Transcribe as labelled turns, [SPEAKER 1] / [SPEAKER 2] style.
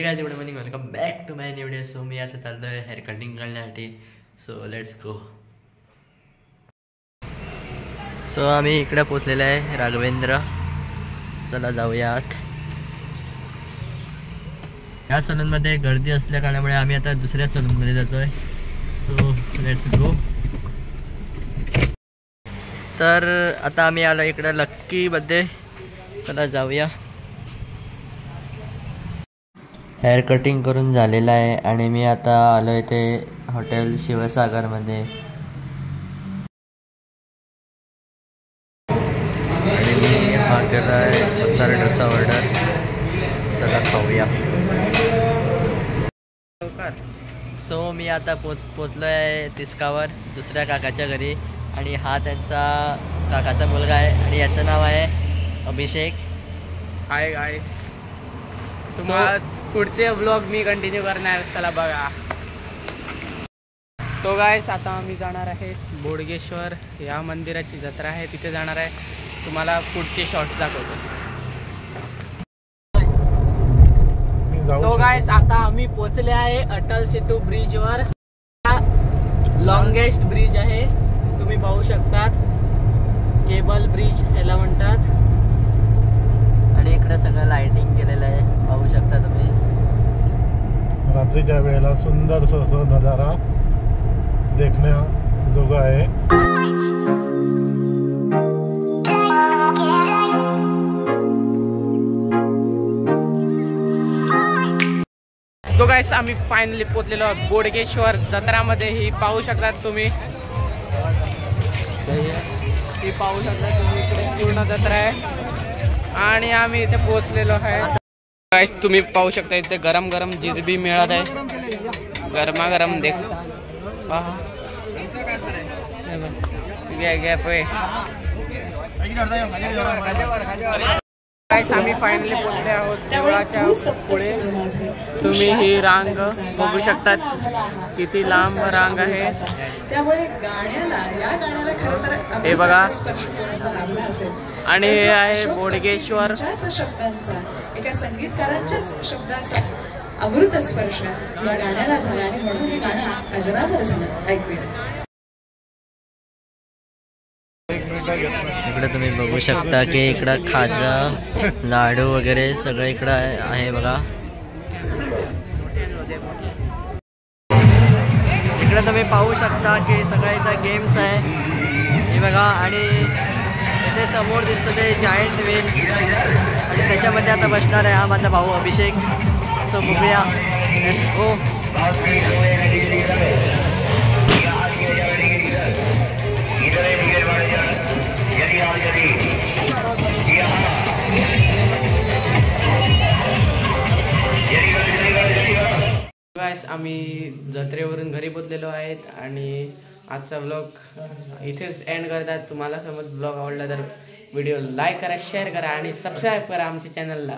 [SPEAKER 1] Guys good morning welcome back to my new video. So मी आता चाललो आहे हेअर कटिंग करण्यासाठी. So let's go. सो आम्ही इकडे पोचलेलो आहे राघवेंद्र. चला जाऊयात. या सलूनमध्ये गर्दी असल्या कारणामुळे आम्ही आता दुसऱ्या सलूनमध्ये जातोय. So let's go. तर आता आम्ही आलो इकडे लक्कीमध्ये. चला जाऊया. हेअर कटिंग करून झालेलं आहे आणि मी आता आलो आहे ते हॉटेल शिवसागरमध्ये. आणि मी हा केला आहे मसाला डोसा ऑर्डर. चला खाऊया. सो मी आता पोचलो आहे तिसकावर दुसऱ्या काकाच्या घरी. आणि हा त्यांचा काकाचा मुलगा आहे आणि याचं नाव आहे अभिषेक.
[SPEAKER 2] हाय गाईस, तुम्हाला पुढचे व्लॉग मी कंटिन्यू करणार. चला बघा. तो गाईस आता आम्ही जाणार आहे बोडगेश्वर. या मंदिराची जत्रा आहे, तिथे जाणार आहे. तुम्हाला पुढचे शॉर्ट्स दाखवतो. तो गाईस आता आम्ही पोचले आहे अटल सेतू ब्रिजवर. लॉंगेस्ट ब्रिज आहे, तुम्ही पाहू शकतात. केबल ब्रिज ह्याला म्हणतात.
[SPEAKER 1] आणि इकडे सगळं लाइटिंग केलेलं आहे, पाहू शकता तुम्ही.
[SPEAKER 3] रात्रीच्या वेळेला सुंदर नजारा देखण्याजोगा आहे.
[SPEAKER 2] तो गाईस आम्ही फायनली पोचलेलो बोडगेश्वर जत्रामध्ये. ही पाहू शकतात तुम्ही. ही पाहू शकता तुम्ही, इकडे पूर्ण जत्रा आहे आणि आम्ही इथे पोहोचलेलो आहे. गाईस तुम्ही पाहू शकता इथे गरम गरम जिलेबी मिळत आहे. गरमागरम देख पहा. आम्ही फायनली पोहोचले आहोत देवळाच्या पुढे. तुम्ही ही रांग बघू शकतात, किती लांब रांग आहे. हे बघा. आणि हे आहे बोडगेश्वर.
[SPEAKER 4] एका संगीतकारांच्याच शब्दाचा अमृत स्पर्श या गाण्याला झाला आणि म्हणून हे गाणं अजरामर झालं. ऐकूया.
[SPEAKER 1] इकडे तुम्ही बघू शकता की इकडं खाजा लाडू वगैरे सगळं इकडं आहे बघा. इकडे तुम्ही पाहू शकता की सगळं इथं गेम्स आहे हे बघा. आणि इथे समोर दिसतं ते जायंट व्हील आणि त्याच्यामध्ये आता बसणार आहे हा माझा भाऊ अभिषेक. सो बघूया. Let's go.
[SPEAKER 2] गाईस आम्ही जत्रेवरून घरी पोचलेलो आहेत आणि आजचा व्लॉग इथेच एंड करतात. तुम्हाला समज व्लॉग आवडला तर व्हिडिओ लाईक करा, शेअर करा आणि सबस्क्राईब करा आमच्या चॅनलला.